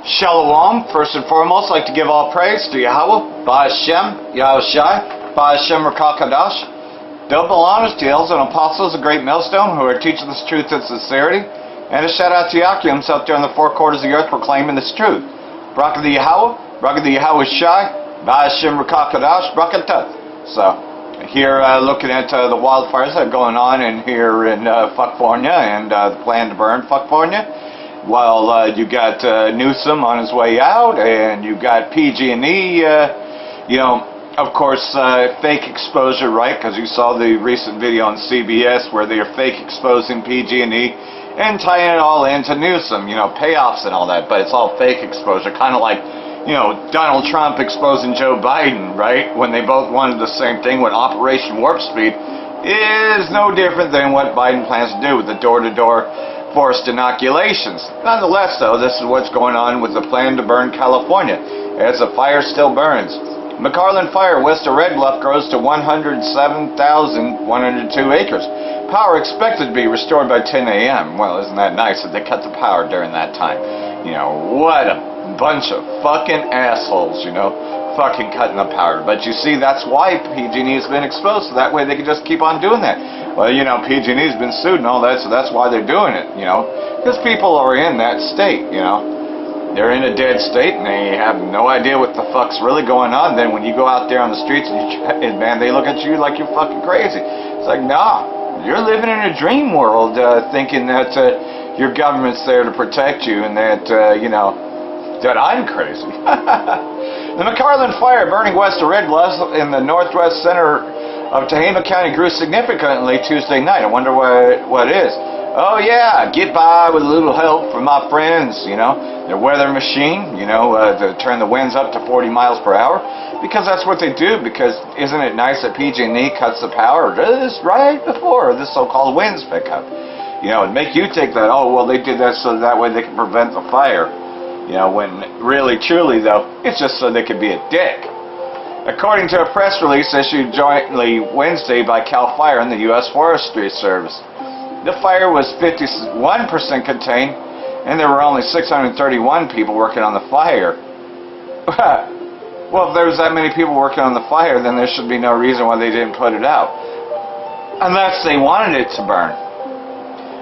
Shalom. First and foremost, I'd like to give all praise to Yahweh, Ba'ashem, Yahushai, Ba'ashem Rakakadash. Double honors to elders and apostles of Great Millstone who are teaching this truth and sincerity. And a shout out to Yahweh himself there in the four quarters of the earth proclaiming this truth. Barak the Yahweh, Barak the Yahushai, Ba'ashem Rakakadash, Brakatah. So, here looking at the wildfires that are going on in here in Fuckfornia and the plan to burn Fuckfornia. Well, you got Newsom on his way out, and you got PG&E, of course, fake exposure, right? Because you saw the recent video on CBS where they are fake exposing PG&E and tying it all into Newsom, payoffs and all that, but it's all fake exposure, kind of like, Donald Trump exposing Joe Biden, right? When they both wanted the same thing, when Operation Warp Speed is no different than what Biden plans to do with the door-to-door forced inoculations. Nonetheless, though, this is what's going on with the plan to burn California, as the fire still burns. McCarland Fire west of Red Bluff grows to 107,102 acres. Power expected to be restored by 10 a.m. Well, isn't that nice that they cut the power during that time? What a bunch of fucking assholes, fucking cutting the power. But you see, that's why PG&E has been exposed, so that way they can just keep on doing that. Well, PG&E's been sued and all that, so that's why they're doing it, because people are in that state, They're in a dead state and they have no idea what the fuck's really going on. Then when you go out there on the streets and man, they look at you like you're fucking crazy. It's like, nah, you're living in a dream world, thinking that your government's there to protect you and that, that I'm crazy. The McCarland Fire burning west of Red Bluff in the northwest center of Tehama County grew significantly Tuesday night. I wonder what is. Oh yeah, get by with a little help from my friends, their weather machine, to turn the winds up to 40 miles per hour, because that's what they do, because isn't it nice that PG&E cuts the power just right before the so-called winds pick up? It'd make you think that, oh, well, they did that so that way they can prevent the fire. When really, truly, though, it's just so they could be a dick. According to a press release issued jointly Wednesday by CAL FIRE and the U.S. Forestry Service, the fire was 51% contained, and there were only 631 people working on the fire. Well, if there was that many people working on the fire, then there should be no reason why they didn't put it out, unless they wanted it to burn.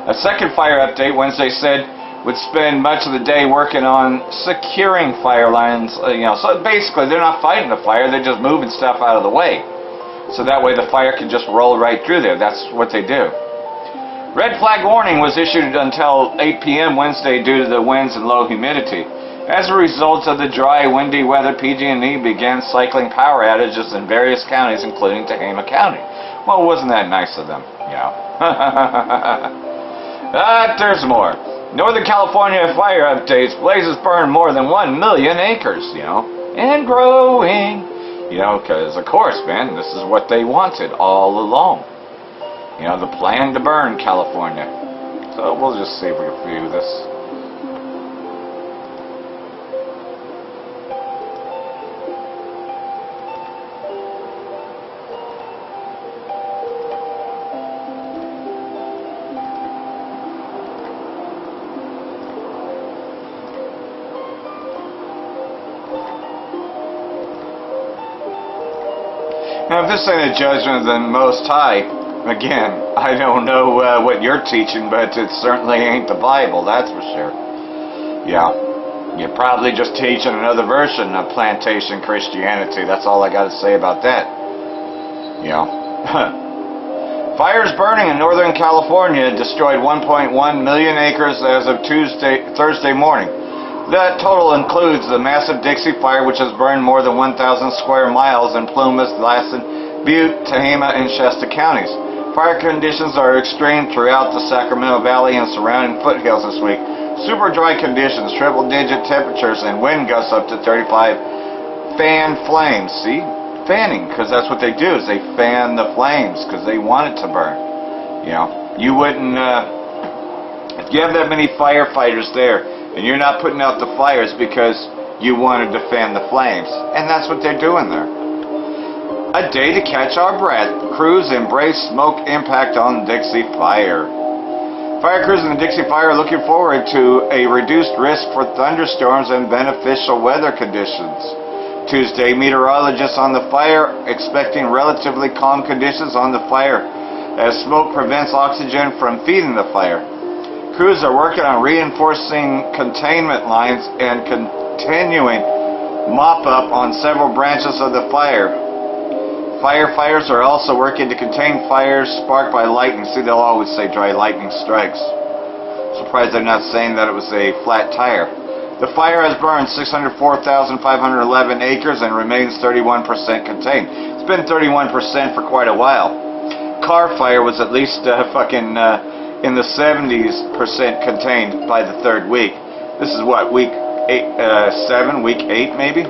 A second fire update Wednesday said would spend much of the day working on securing fire lines, so basically they're not fighting the fire, they're just moving stuff out of the way. So that way the fire can just roll right through there. That's what they do. Red flag warning was issued until 8 p.m. Wednesday due to the winds and low humidity. As a result of the dry, windy weather, PG&E began cycling power outages in various counties, including Tehama County. Well, wasn't that nice of them? There's more. Northern California fire updates. Blazes burn more than 1 million acres, and growing. Because, of course, man, this is what they wanted all along. The plan to burn California. So we'll just see if we can view this. Now, if this ain't a judgment of the Most High, again, I don't know what you're teaching, but it certainly ain't the Bible, that's for sure. Yeah, you're probably just teaching another version of plantation Christianity. That's all I got to say about that. Fires burning in Northern California destroyed 1.1 million acres as of Thursday morning. That total includes the massive Dixie Fire, which has burned more than 1,000 square miles in Plumas, Lassen, Butte, Tehama, and Shasta counties. Fire conditions are extreme throughout the Sacramento Valley and surrounding foothills this week. Super dry conditions, triple-digit temperatures, and wind gusts up to 35 fan flames. See? Fanning, because that's what they do, is they fan the flames, because they want it to burn. You wouldn't, if you have that many firefighters there, and you're not putting out the fires because you wanted to fan the flames. And that's what they're doing there. A day to catch our breath. Crews embrace smoke impact on Dixie Fire. Fire crews in the Dixie Fire are looking forward to a reduced risk for thunderstorms and beneficial weather conditions. Tuesday, meteorologists on the fire expecting relatively calm conditions on the fire as smoke prevents oxygen from feeding the fire. Crews are working on reinforcing containment lines and continuing mop-up on several branches of the fire. Firefighters are also working to contain fires sparked by lightning. See, they'll always say dry lightning strikes. Surprised they're not saying that it was a flat tire. The fire has burned 604,511 acres and remains 31% contained. It's been 31% for quite a while. Car fire was at least in the 70% contained by the third week. This is what, week 7, week 8 maybe?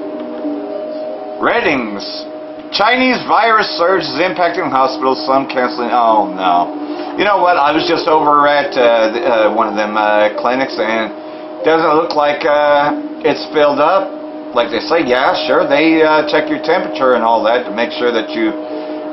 Ratings. Chinese virus surge is impacting hospitals, some canceling. Oh no. You know what? I was just over at one of them clinics, and doesn't look like it's filled up. Like they say, yeah, sure, they check your temperature and all that to make sure that you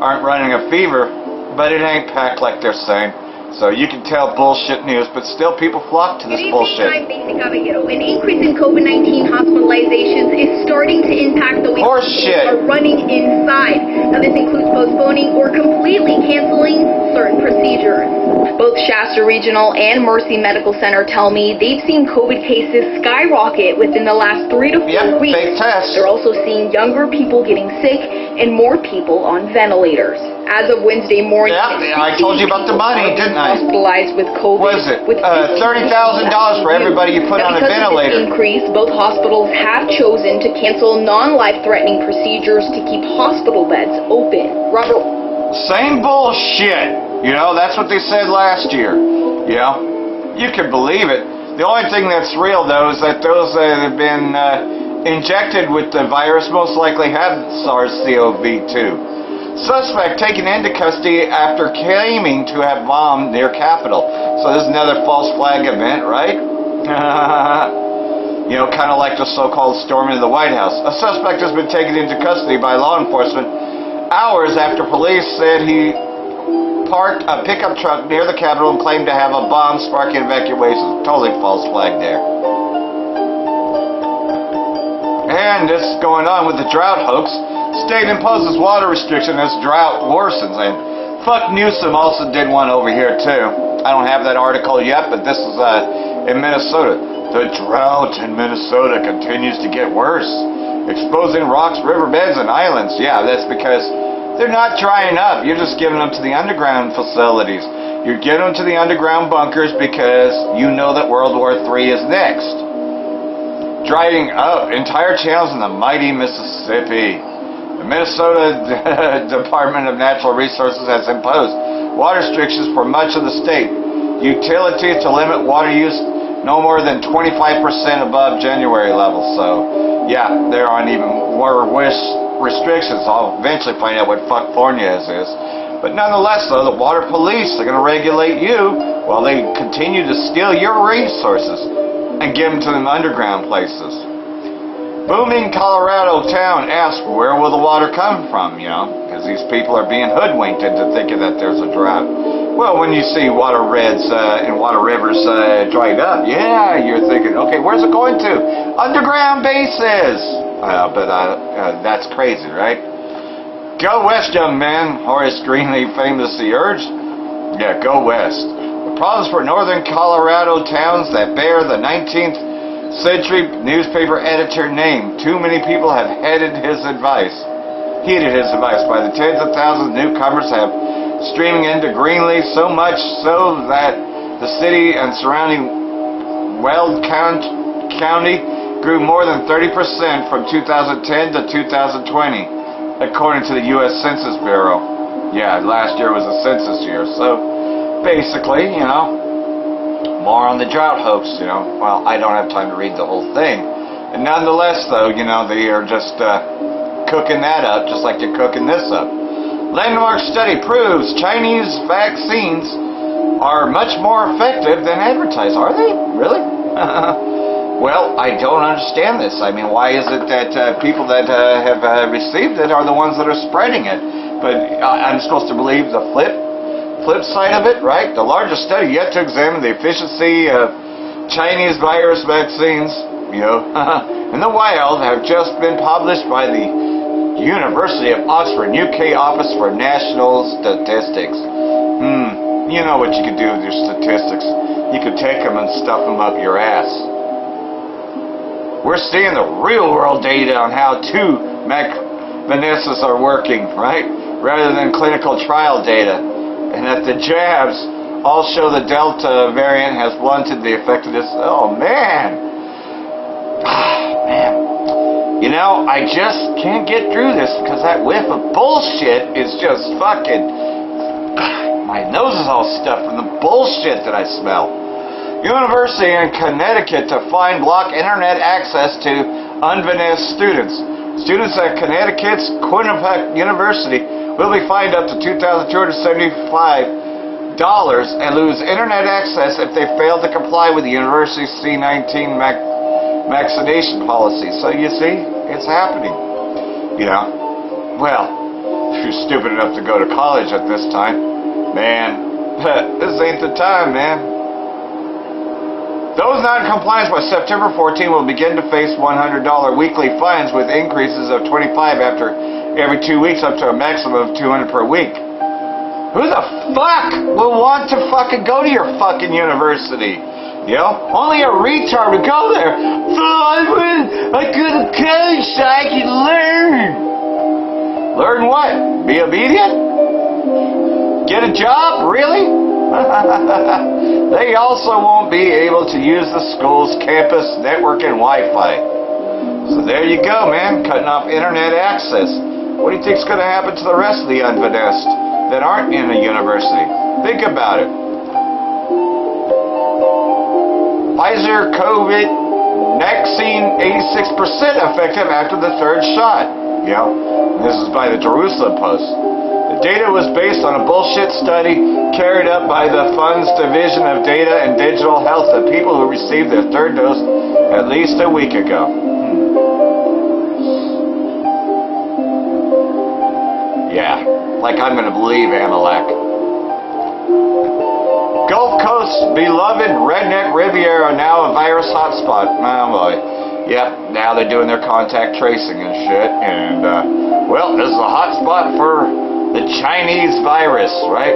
aren't running a fever, but it ain't packed like they're saying. So you can tell bullshit news, but still people flock to this bullshit. An increase in COVID-19 hospitalizations is starting to impact the way people are running inside. Now this includes postponing or completely canceling certain procedures. Both Shasta Regional and Mercy Medical Center tell me they've seen COVID cases skyrocket within the last 3 to 4 weeks. Fake tests. They're also seeing younger people getting sick and more people on ventilators. As of Wednesday morning, I told you about the money, didn't I? Hospitalized with COVID. What is it? $30,000 for everybody you put on a ventilator. Because of this increase, both hospitals have chosen to cancel non-life-threatening procedures to keep hospital beds open. Robert. Same bullshit. You know, that's what they said last year. You know, you can believe it. The only thing that's real, though, is that those that have been injected with the virus most likely have SARS-CoV-2. Suspect taken into custody after claiming to have bombed near Capitol. So this is another false flag event, right? You know, kind of like the so-called storming of the White House. A suspect has been taken into custody by law enforcement hours after police said he parked a pickup truck near the Capitol and claimed to have a bomb sparking evacuations. Totally false flag there. And this is going on with the drought hoax. State imposes water restriction as drought worsens. And fuck Newsom also did one over here too. I don't have that article yet, but this is in Minnesota. The drought in Minnesota continues to get worse, exposing rocks, riverbeds, and islands. Yeah, that's because they're not drying up. You're just giving them to the underground facilities. You're giving them to the underground bunkers because you know that World War III is next. Drying up entire channels in the mighty Mississippi. The Minnesota Department of Natural Resources has imposed water restrictions for much of the state. Utilities to limit water use no more than 25% above January levels. So, yeah, they're on even worse restrictions. I'll eventually find out what California is. But nonetheless, though, the water police are going to regulate you while they continue to steal your resources and give them to them underground places. Booming Colorado town asks, where will the water come from, you know, because these people are being hoodwinked into thinking that there's a drought. Well, when you see water reds and water rivers dried up, yeah, you're thinking, okay, where's it going to? Underground bases! But that's crazy, right? Go west, young man, Horace Greeley famously urged. Yeah, go west. The problems for northern Colorado towns that bear the 19th century newspaper editor name. Too many people have heeded his advice by the tens of thousands of newcomers have streaming into Greenlee, so much so that the city and surrounding Weld County grew more than 30% from 2010 to 2020, according to the U.S. Census Bureau. Yeah, last year was a census year, so basically, you know, more on the drought hoax, you know. Well, I don't have time to read the whole thing. And nonetheless, though, you know, they are just cooking that up, just like they're cooking this up. Landmark study proves Chinese vaccines are much more effective than advertised. Are they? Really? Well, I don't understand this. I mean, why is it that people that have received it are the ones that are spreading it? But I'm supposed to believe the flip flip side of it, right? The largest study yet to examine the efficiency of Chinese virus vaccines, you know, in the wild have just been published by the University of Oxford, UK Office for National Statistics. You know what you could do with your statistics. You could take them and stuff them up your ass. We're seeing the real world data on how two Vanessas are working, right? Rather than clinical trial data. And that the jabs all show the Delta variant has blunted the effectiveness. Oh, man. Man. You know, I just can't get through this because that whiff of bullshit is just fucking... My nose is all stuffed from the bullshit that I smell. University in Connecticut to block internet access to unvanessed students. Students at Connecticut's Quinnipiac University will be fined up to $2,275 and lose internet access if they fail to comply with the university's C-19 vaccination policy. So you see, it's happening. You know, well, if you're stupid enough to go to college at this time, man, this ain't the time, man. Those non-compliance by September 14 will begin to face $100 weekly fines with increases of $25 after every 2 weeks up to a maximum of $200 per week. Who the fuck will want to fucking go to your fucking university? You know? Only a retard would go there. I go to college so I can learn. Learn what? Be obedient? Get a job? Really? They also won't be able to use the school's campus network and Wi-Fi. So there you go, man, cutting off internet access. What do you think's going to happen to the rest of the unvanessed that aren't in a university? Think about it. Pfizer COVID vaccine 86% effective after the third shot. You know, this is by the Jerusalem Post. The data was based on a bullshit study carried out by the Fund's Division of Data and Digital Health of people who received their third dose at least a week ago. Yeah, like I'm going to believe Amalek. Gulf Coast's beloved redneck Riviera now a virus hotspot. Oh boy. Yep, now they're doing their contact tracing and shit. And, well, this is a hotspot for the Chinese virus, right?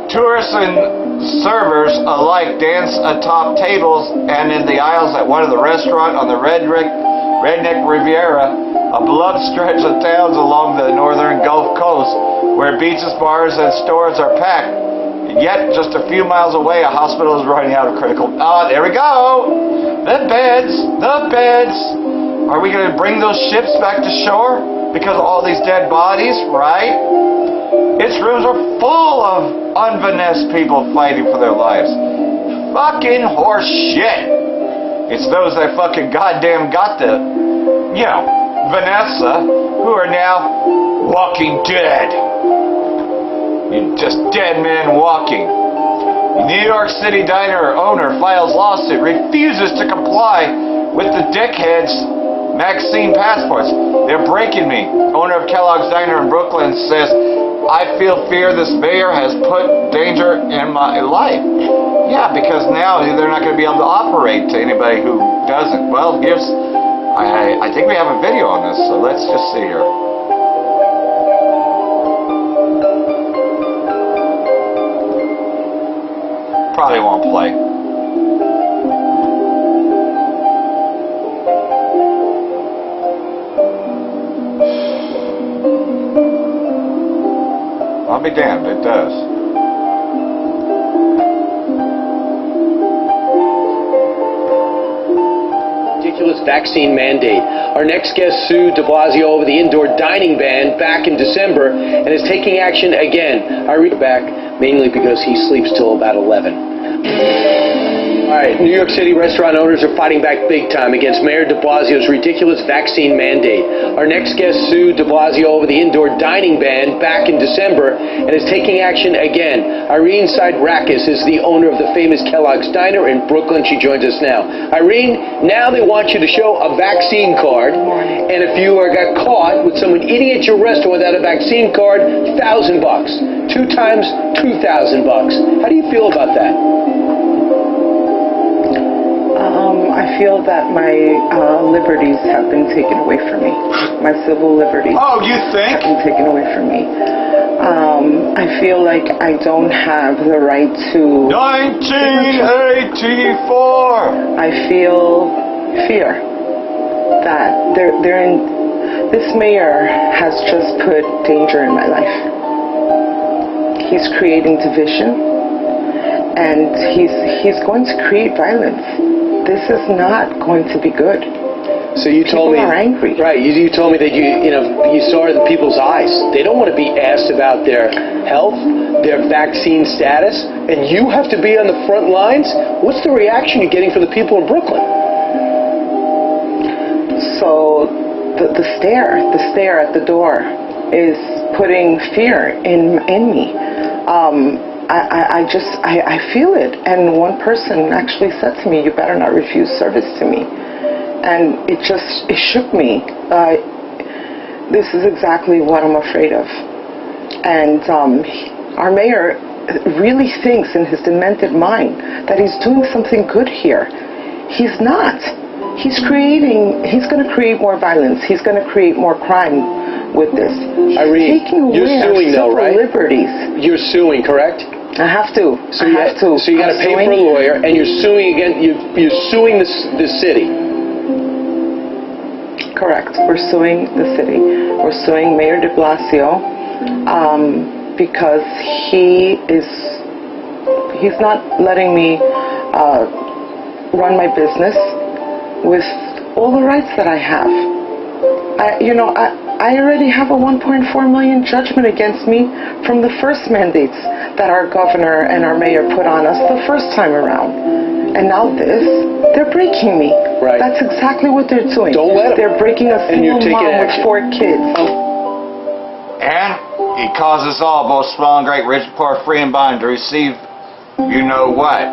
Tourists and servers alike dance atop tables and in the aisles at one of the restaurants on the Redneck Riviera, a beloved stretch of towns along the northern Gulf Coast, where beaches, bars, and stores are packed. Yet, just a few miles away, a hospital is running out of critical... there we go! The beds! Are we going to bring those ships back to shore? Because of all these dead bodies, right? Its rooms are full of unvanessed people fighting for their lives. Fucking horse shit. It's those that fucking goddamn got the, you know, Vanessa, who are now walking dead. You're just dead men walking. New York City diner owner files lawsuit, refuses to comply with the dickheads' vaccine passports. They're breaking me. Owner of Kellogg's Diner in Brooklyn says, I feel fear this mayor has put danger in my life. Yeah, because now they're not going to be able to operate to anybody who doesn't. Well, I think we have a video on this, so let's just see here. Probably won't play. I'll be damned, it does. Ridiculous vaccine mandate. Our next guest sued de Blasio over the indoor dining ban back in December and is taking action again. I read back mainly because he sleeps till about 11. All right, New York City restaurant owners are fighting back big time against Mayor de Blasio's ridiculous vaccine mandate. Our next guest sued de Blasio over the indoor dining ban back in December and is taking action again. Irene Sidrakis is the owner of the famous Kellogg's Diner in Brooklyn. She joins us now. Irene, now they want you to show a vaccine card, and if you got caught with someone eating at your restaurant without a vaccine card, $1,000. 2 times $2,000. How do you feel about that? I feel that my liberties have been taken away from me. My civil liberties Oh, you think? have been taken away from me. I feel like I don't have the right to... 1984! I feel fear that this mayor has just put danger in my life. He's creating division, and he's going to create violence. This is not going to be good. So you told me, people are angry. Right? You told me that you saw it in people's eyes. They don't want to be asked about their health, their vaccine status, and you have to be on the front lines. What's the reaction you're getting from the people in Brooklyn? So the stare at the door is putting fear in me. I feel it, and one person actually said to me, "You better not refuse service to me," and it shook me. This is exactly what I'm afraid of, and our mayor really thinks in his demented mind that he's doing something good here. He's not. He's going to create more violence. He's going to create more crime with this. Irene, taking away you're suing our though, right? liberties. You're suing, correct? I have to. So you got to pay for a lawyer, and you're suing again. You're suing the city. Correct. We're suing the city. We're suing Mayor de Blasio because he's not letting me run my business with all the rights that I have. I already have a 1.4 million judgment against me from the first mandates that our governor and our mayor put on us the first time around. And now they're breaking me. Right. That's exactly what they're doing. Don't let them. They're breaking a single mom with 4 kids. And he causes all, both small and great, rich, poor, free and bond, to receive you know what.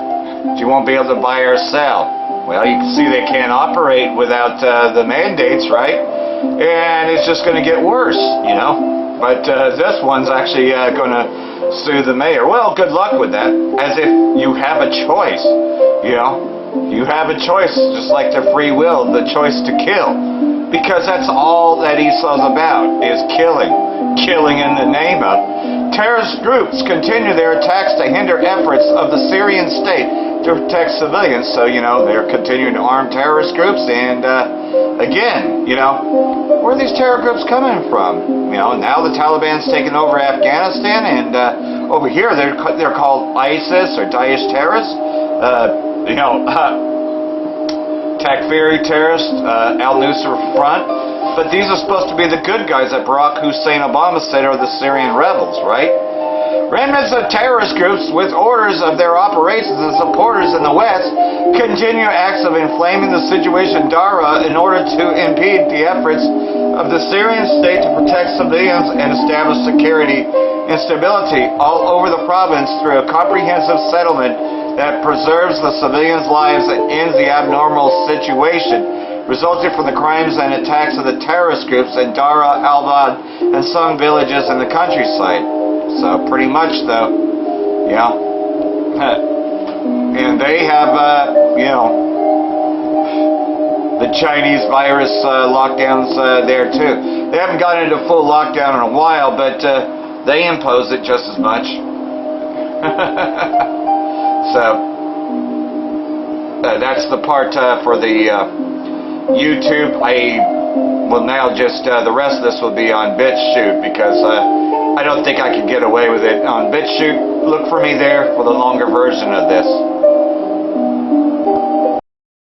You won't be able to buy or sell. Well, you can see they can't operate without the mandates, right? And it's just going to get worse, But this one's actually going to sue the mayor. Well, good luck with that. As if you have a choice, You have a choice, just like the free will, the choice to kill. Because that's all that Esau's about, is killing. Killing in the name of. Terrorist groups continue their attacks to hinder efforts of the Syrian state to protect civilians. So, they're continuing to arm terrorist groups. And, again, where are these terror groups coming from? Now the Taliban's taken over Afghanistan, and over here they're called ISIS or Daesh terrorists. Takfiri terrorists, Al-Nusra Front. But these are supposed to be the good guys that Barack Hussein Obama said are the Syrian rebels, right? Remnants of terrorist groups with orders of their operations and supporters in the West continue acts of inflaming the situation in Daraa in order to impede the efforts of the Syrian state to protect civilians and establish security and stability all over the province through a comprehensive settlement that preserves the civilians' lives and ends the abnormal situation resulting from the crimes and attacks of the terrorist groups in Daraa, Al-Bad, and some villages in the countryside. So pretty much, though, and they have, the Chinese virus lockdowns there too. They haven't gone into full lockdown in a while, but they impose it just as much. So that's the part for the YouTube. I will now just the rest of this will be on BitChute because I don't think I can get away with it on BitChute. Look for me there for the longer version of this.